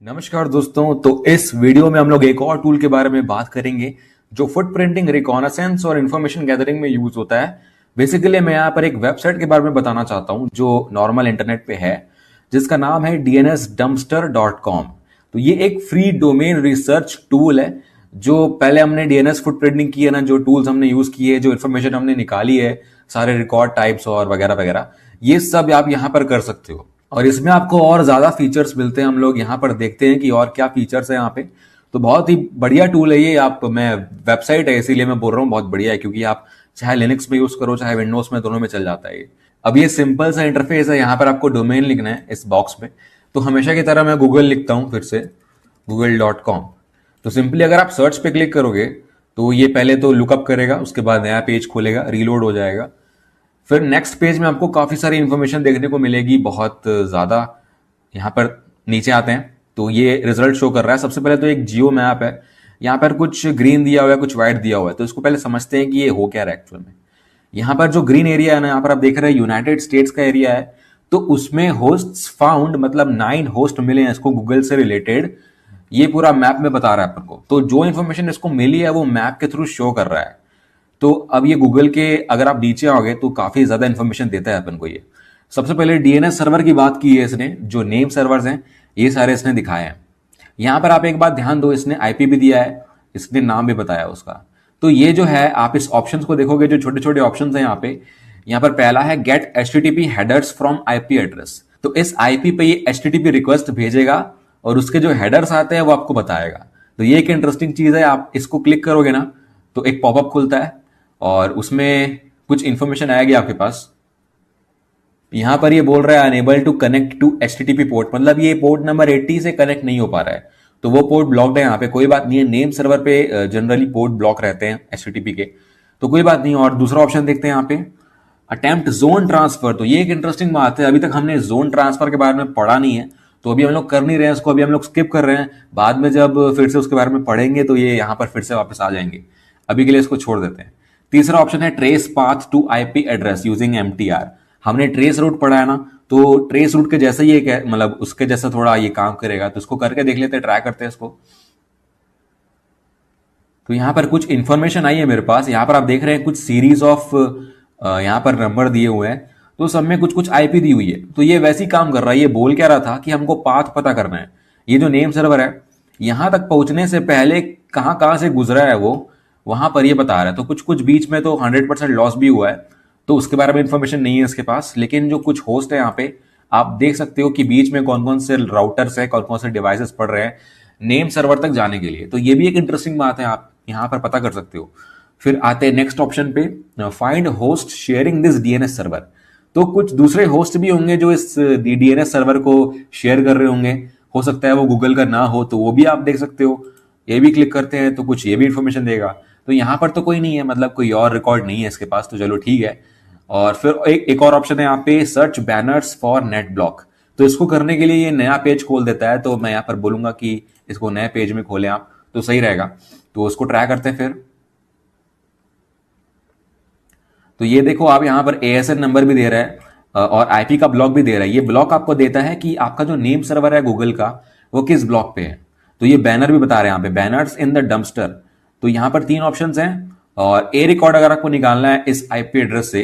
नमस्कार दोस्तों। तो इस वीडियो में हम लोग एक और टूल के बारे में बात करेंगे जो फुटप्रिंटिंग, रिकॉनेसेंस और इन्फॉर्मेशन गैदरिंग में यूज होता है। बेसिकली मैं यहाँ पर एक वेबसाइट के बारे में बताना चाहता हूँ जो नॉर्मल इंटरनेट पे है, जिसका नाम है dnsdumpster.com। तो ये एक फ्री डोमेन रिसर्च टूल है। जो पहले हमने डीएनएस फुटप्रिंटिंग की है ना, जो टूल्स हमने यूज किए, जो इन्फॉर्मेशन हमने निकाली है, सारे रिकॉर्ड टाइप्स और वगैरह वगैरह, ये सब आप यहाँ पर कर सकते हो। और इसमें आपको और ज्यादा फीचर्स मिलते हैं। हम लोग यहाँ पर देखते हैं कि और क्या फीचर्स है यहाँ पे। तो बहुत ही बढ़िया टूल है ये। आप मैं वेबसाइट है इसीलिए मैं बोल रहा हूँ बहुत बढ़िया है, क्योंकि आप चाहे लिनक्स में यूज करो चाहे विंडोज में, दोनों में चल जाता है ये। अब ये सिंपल सा इंटरफेस है। यहाँ पर आपको डोमेन लिखना है इस बॉक्स में। तो हमेशा की तरह मैं गूगल लिखता हूँ, फिर से google.com। तो सिंपली अगर आप सर्च पे क्लिक करोगे तो ये पहले तो लुकअप करेगा, उसके बाद नया पेज खोलेगा, रीलोड हो जाएगा। फिर नेक्स्ट पेज में आपको काफी सारी इंफॉर्मेशन देखने को मिलेगी, बहुत ज्यादा। यहाँ पर नीचे आते हैं तो ये रिजल्ट शो कर रहा है। सबसे पहले तो एक जियो मैप है। यहाँ पर कुछ ग्रीन दिया हुआ है, कुछ व्हाइट दिया हुआ है। तो इसको पहले समझते हैं कि ये हो क्या रहा है एक्चुअल में। यहाँ पर जो ग्रीन एरिया है ना, यहाँ पर आप देख रहे हैं यूनाइटेड स्टेट्स का एरिया है। तो उसमें होस्ट फाउंड, मतलब 9 होस्ट मिले हैं इसको गूगल से रिलेटेड। ये पूरा मैप में बता रहा है अपन को। तो जो इन्फॉर्मेशन इसको मिली है वो मैप के थ्रू शो कर रहा है। तो अब ये गूगल के अगर आप नीचे आओगे तो काफी ज्यादा इन्फॉर्मेशन देता है अपन को ये। सबसे पहले डीएनएस सर्वर की बात की है इसने। जो नेम सर्वर्स हैं ये सारे इसने दिखाए हैं। यहां पर आप एक बात ध्यान दो, इसने आईपी भी दिया है, इसने नाम भी बताया उसका। तो ये जो है, आप इस ऑप्शंस को देखोगे, जो छोटे छोटे ऑप्शंस हैं यहाँ पर पहला है get HTTP headers from IP address. तो इस आईपी पे ये एचटीटीपी रिक्वेस्ट भेजेगा और उसके जो हेडर्स आते हैं वो आपको बताएगा। तो ये एक इंटरेस्टिंग चीज है। आप इसको क्लिक करोगे ना तो एक पॉपअप खुलता है और उसमें कुछ इंफॉर्मेशन आएगी आपके पास। यहां पर ये बोल रहा है unable to connect to HTTP port, मतलब ये पोर्ट नंबर 80 से कनेक्ट नहीं हो पा रहा है। तो वो पोर्ट ब्लॉक्ड है यहाँ पे। कोई बात नहीं है, नेम सर्वर पे जनरली पोर्ट ब्लॉक रहते हैं एचटीटीपी के, तो कोई बात नहीं। और दूसरा ऑप्शन देखते हैं यहाँ पे, अटेम्प्ट जोन ट्रांसफर। तो ये एक इंटरेस्टिंग बात है। अभी तक हमने जोन ट्रांसफर के बारे में पढ़ा नहीं है, तो अभी हम लोग कर नहीं रहे हैं इसको, अभी हम लोग स्किप कर रहे हैं। बाद में जब फिर से उसके बारे में पढ़ेंगे तो ये यहाँ पर फिर से वापस आ जाएंगे। अभी के लिए इसको छोड़ देते हैं। तीसरा ऑप्शन है trace path to IP address using MTR. हमने ट्रेस रूट पढ़ा है ना, तो ट्रेस रूट के जैसा ही एक है, मतलब उसके जैसा थोड़ा ये काम करेगा। तो इसको करके देख लेते हैं, ट्राई करते हैं इसको। तो यहाँ पर कुछ इंफॉर्मेशन आई है मेरे पास। यहाँ पर आप देख रहे हैं कुछ सीरीज ऑफ यहाँ पर नंबर दिए हुए हैं। तो सब में कुछ कुछ आईपी दी हुई है। तो ये वैसे ही काम कर रहा है। ये बोल क्या रहा था कि हमको पाथ पता करना है। ये जो नेम सर्वर है, यहां तक पहुंचने से पहले कहां कहां से गुजरा है वो, वहां पर ये बता रहा है। तो कुछ कुछ बीच में तो 100% लॉस भी हुआ है, तो उसके बारे में इंफॉर्मेशन नहीं है इसके पास। लेकिन जो कुछ होस्ट है यहाँ पे, आप देख सकते हो कि बीच में कौन कौन से राउटर्स है, कौन कौन से डिवाइसेस पड़ रहे हैं नेम सर्वर तक जाने के लिए। तो ये भी एक इंटरेस्टिंग बात है, आप यहाँ पर पता कर सकते हो। फिर आते हैं नेक्स्ट ऑप्शन पे, find host sharing this DNS server. तो कुछ दूसरे होस्ट भी होंगे जो इस डीएनएस सर्वर को शेयर कर रहे होंगे। हो सकता है वो गूगल का ना हो, तो वो भी आप देख सकते हो। ये भी क्लिक करते हैं तो कुछ ये भी इंफॉर्मेशन देगा। तो यहाँ पर तो कोई नहीं है, मतलब कोई और रिकॉर्ड नहीं है इसके पास, तो चलो ठीक है। और फिर एक और ऑप्शन है यहाँ पे, search banners for net block. तो इसको करने के लिए ये नया पेज खोल देता है। तो मैं यहाँ पर बोलूंगा कि इसको नए पेज में खोलें आप, तो सही रहेगा। तो उसको ट्राई करते हैं फिर। तो ये देखो, आप यहाँ पर एएसएन नंबर भी दे रहा है और आईपी का ब्लॉक भी दे रहा है। ये ब्लॉक आपको देता है कि आपका जो नेम सर्वर है गूगल का, वो किस ब्लॉक पे है। तो ये बैनर भी बता रहे हैं यहाँ पे, बैनर्स इन द डंपस्टर। तो यहाँ पर 3 ऑप्शंस हैं। और ए रिकॉर्ड अगर आपको निकालना है इस आईपी एड्रेस से,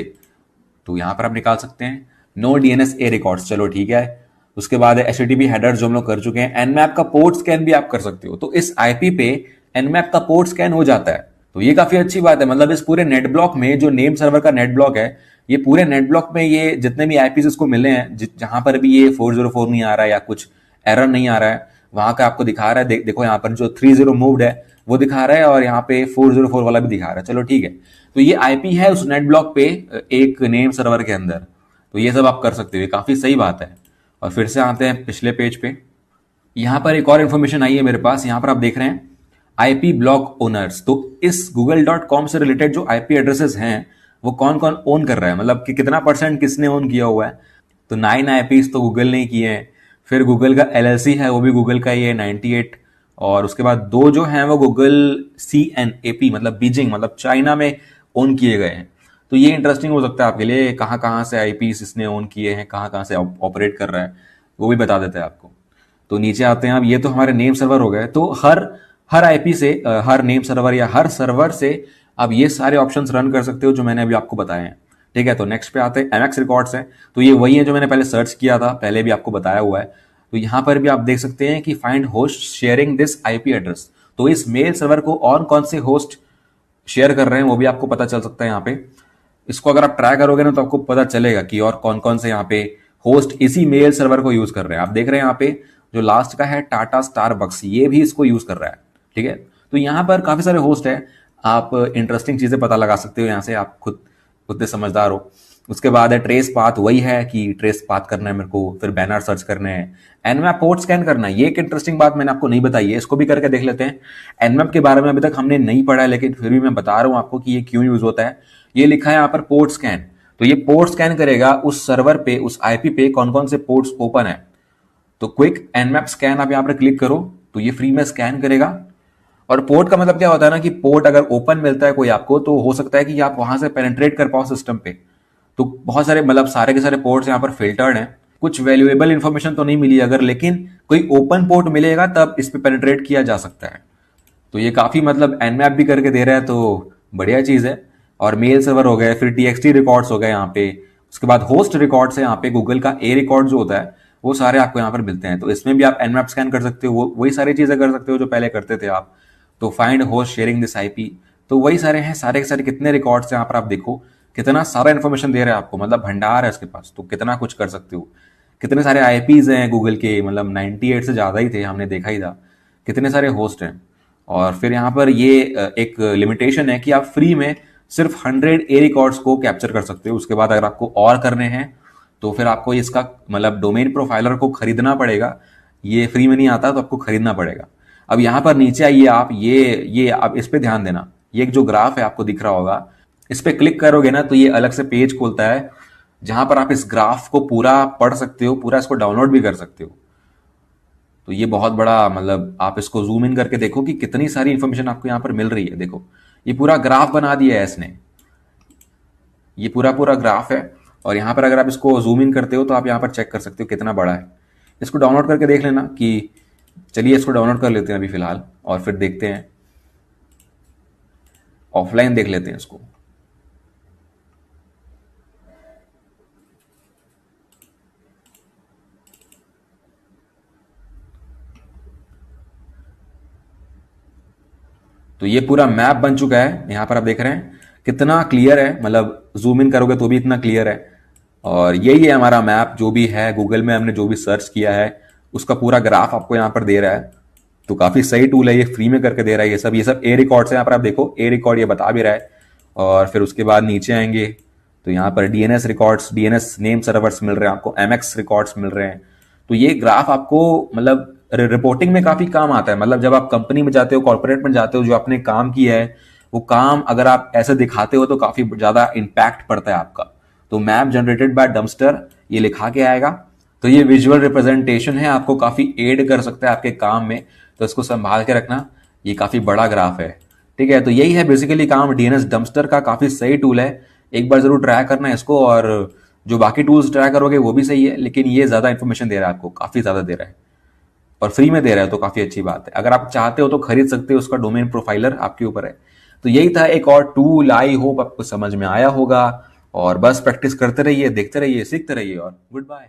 तो यहाँ पर आप निकाल सकते हैं। नो डीएनएस ए रिकॉर्ड्स, चलो ठीक है। उसके बाद एचटीटीपी हेडर जो हम लोग कर चुके हैं। एनमैप का पोर्ट स्कैन भी आप कर सकते हो। तो इस आईपी पे एनमैप का पोर्ट स्कैन हो जाता है। तो ये काफी अच्छी बात है। मतलब इस पूरे नेट ब्लॉक में, जो नेम सर्वर का नेट ब्लॉक है, ये पूरे नेट ब्लॉक में ये जितने भी आईपीस इसको मिले हैं, जहां पर भी ये 404 नहीं आ रहा है या कुछ एरर नहीं आ रहा है, वहां का आपको दिखा रहा है। देखो यहाँ पर जो 30 मूव्ड है वो दिखा रहा है, और यहाँ पे 404 वाला भी दिखा रहा है। चलो ठीक है। तो ये आईपी है उस नेट ब्लॉक पे, एक नेम सर्वर के अंदर। तो ये सब आप कर सकते हो, काफी सही बात है। और फिर से आते हैं पिछले पेज पे। यहाँ पर एक और इन्फॉर्मेशन आई है मेरे पास। यहाँ पर आप देख रहे हैं आईपी ब्लॉक ओनर्स। तो इस google.com से रिलेटेड जो आईपी एड्रेसेस हैं, वो कौन कौन ओन कर रहा है, मतलब कि कितना % किसने ओन किया हुआ है। तो 9 आईपीज तो गूगल ने किए हैं। फिर गूगल का एलएलसी है, वो भी गूगल का ही है, 98। और उसके बाद 2 जो हैं वो गूगल CNAP, मतलब बीजिंग, मतलब चाइना में ओन किए गए हैं। तो ये इंटरेस्टिंग हो सकता है आपके लिए, कहाँ कहाँ से आईपीज इसने ओन किए हैं, कहाँ कहाँ से ऑपरेट कर रहा है, वो भी बता देता है आपको। तो नीचे आते हैं आप, ये तो हमारे नेम सर्वर हो गए। तो हर आईपी से, हर नेम सर्वर या हर सर्वर से आप ये सारे ऑप्शंस रन कर सकते हो जो मैंने अभी आपको बताए हैं। ठीक है, तो नेक्स्ट पे आते हैं, एमएक्स रिकॉर्ड्स है। तो ये वही है जो मैंने पहले सर्च किया था, पहले भी आपको बताया हुआ है। तो यहां पर भी आप देख सकते हैं कि find host sharing this IP address. तो इस मेल सर्वर को और कौन से होस्ट शेयर कर रहे हैं वो भी आपको पता चल सकता है यहाँ पे। इसको अगर आप ट्राई करोगे ना तो आपको पता चलेगा कि और कौन कौन से यहाँ पे होस्ट इसी मेल सर्वर को यूज कर रहे हैं। आप देख रहे हैं यहाँ पे जो लास्ट का है टाटा स्टारबक्स, ये भी इसको यूज कर रहा है। ठीक है, तो यहाँ पर काफी सारे होस्ट है, आप इंटरेस्टिंग चीजें पता लगा सकते हो यहाँ से, आप खुद खुद समझदार हो। उसके बाद है ट्रेस पाथ, वही है कि ट्रेस पाथ करना है मेरे को, फिर बैनर सर्च करने हैं, एनमैप पोर्ट स्कैन करना है। ये एक इंटरेस्टिंग बात मैंने आपको नहीं बताई है, इसको भी करके देख लेते हैं। एनमैप के बारे में अभी तक हमने नहीं पढ़ा है, लेकिन फिर भी मैं बता रहा हूं आपको कि ये क्यों यूज होता है। ये लिखा है यहाँ पर पोर्ट स्कैन, तो ये पोर्ट स्कैन करेगा उस सर्वर पे, उस आईपी पे कौन कौन से पोर्ट्स ओपन है। तो क्विक एनमैप स्कैन आप यहाँ पर क्लिक करो तो ये फ्री में स्कैन करेगा। और पोर्ट का मतलब क्या होता है ना, कि पोर्ट अगर ओपन मिलता है कोई आपको, तो हो सकता है कि आप वहां से पेनिट्रेट कर पाओ सिस्टम पे। तो बहुत सारे, मतलब सारे के सारे पोर्ट्स यहाँ पर फिल्टर्ड हैं। कुछ वैल्यूएबल इंफॉर्मेशन तो नहीं मिली अगर, लेकिन कोई ओपन पोर्ट मिलेगा तब इस पे पेनिट्रेट किया जा सकता है। तो ये काफी, मतलब एनमैप भी करके दे रहा है, तो बढ़िया चीज है। और मेल सर्वर हो गए, फिर टीएक्सटी रिकॉर्ड्स हो गए यहाँ पे। उसके बाद होस्ट रिकॉर्ड्स है यहाँ पे, गूगल का ए रिकॉर्ड जो होता है वो सारे आपको यहाँ पर मिलते हैं। तो इसमें भी आप एनमैप स्कैन कर सकते हो, वही सारी चीजें कर सकते हो जो पहले करते थे आप। तो find host sharing this IP, तो वही सारे हैं, सारे के सारे कितने रिकॉर्ड्स हैं यहाँ पर आप देखो, कितना सारा इन्फॉर्मेशन दे रहा है आपको, मतलब भंडार है इसके पास, तो कितना कुछ कर सकते हो। कितने सारे आईपीज हैं गूगल के, मतलब 98 से ज्यादा ही थे, हमने देखा ही था। कितने सारे होस्ट हैं। और फिर यहाँ पर ये एक लिमिटेशन है कि आप फ्री में सिर्फ 100 ए रिकॉर्ड्स को कैप्चर कर सकते हो। उसके बाद अगर आपको और करने हैं तो फिर आपको इसका, मतलब डोमेन प्रोफाइलर को खरीदना पड़ेगा। ये फ्री में नहीं आता, तो आपको खरीदना पड़ेगा। अब यहाँ पर नीचे आइए आप, ये आप इस पे ध्यान देना, ये एक जो ग्राफ है आपको दिख रहा होगा, इस पे क्लिक करोगे ना तो ये अलग से पेज खुलता है जहां पर आप इस ग्राफ को पूरा पढ़ सकते हो, पूरा इसको डाउनलोड भी कर सकते हो। तो ये बहुत बड़ा, मतलब आप इसको जूम इन करके देखो कि कितनी सारी इंफॉर्मेशन आपको यहाँ पर मिल रही है। देखो ये पूरा ग्राफ बना दिया है इसने, ये पूरा पूरा ग्राफ है। और यहाँ पर अगर आप इसको जूम इन करते हो तो आप यहाँ पर चेक कर सकते हो कितना बड़ा है। इसको डाउनलोड करके देख लेना कि, चलिए इसको डाउनलोड कर लेते हैं अभी फिलहाल, और फिर देखते हैं, ऑफलाइन देख लेते हैं इसको। तो ये पूरा मैप बन चुका है, यहां पर आप देख रहे हैं कितना क्लियर है, मतलब जूम इन करोगे तो भी इतना क्लियर है। और यही है हमारा मैप, जो भी है गूगल में हमने जो भी सर्च किया है उसका पूरा ग्राफ आपको यहाँ पर दे रहा है। तो काफी सही टूल है, ये फ्री में करके दे रहा है। ये सब ए रिकॉर्ड से यहाँ पर आप देखो, ए रिकॉर्ड ये बता भी रहा है। और फिर उसके बाद नीचे आएंगे तो यहाँ पर DNS records, DNS name servers मिल रहे हैं आपको, एमएक्स रिकॉर्ड्स मिल रहे हैं। तो ये ग्राफ आपको, मतलब रिपोर्टिंग में काफी काम आता है। मतलब जब आप कंपनी में जाते हो, कॉर्पोरेट में जाते हो, जो आपने काम किया है वो काम अगर आप ऐसे दिखाते हो तो काफी ज्यादा इंपैक्ट पड़ता है आपका। तो मैप जनरेटेड बाय डम्पस्टर ये लिखा के आएगा। तो ये विजुअल रिप्रेजेंटेशन है, आपको काफी एड कर सकता है आपके काम में, तो इसको संभाल के रखना। ये काफी बड़ा ग्राफ है। ठीक है, तो यही है बेसिकली काम डीएनएस डम्पस्टर का, काफी सही टूल है। एक बार जरूर ट्राई करना इसको, और जो बाकी टूल्स ट्राई करोगे वो भी सही है, लेकिन ये ज्यादा इन्फॉर्मेशन दे रहा है आपको, काफी ज्यादा दे रहा है और फ्री में दे रहा है, तो काफी अच्छी बात है। अगर आप चाहते हो तो खरीद सकते हो, उसका डोमेन प्रोफाइलर आपके ऊपर है। तो यही था एक और टूल, आई होप आपको समझ में आया होगा। और बस प्रैक्टिस करते रहिए, देखते रहिए, सीखते रहिए, और गुड बाय।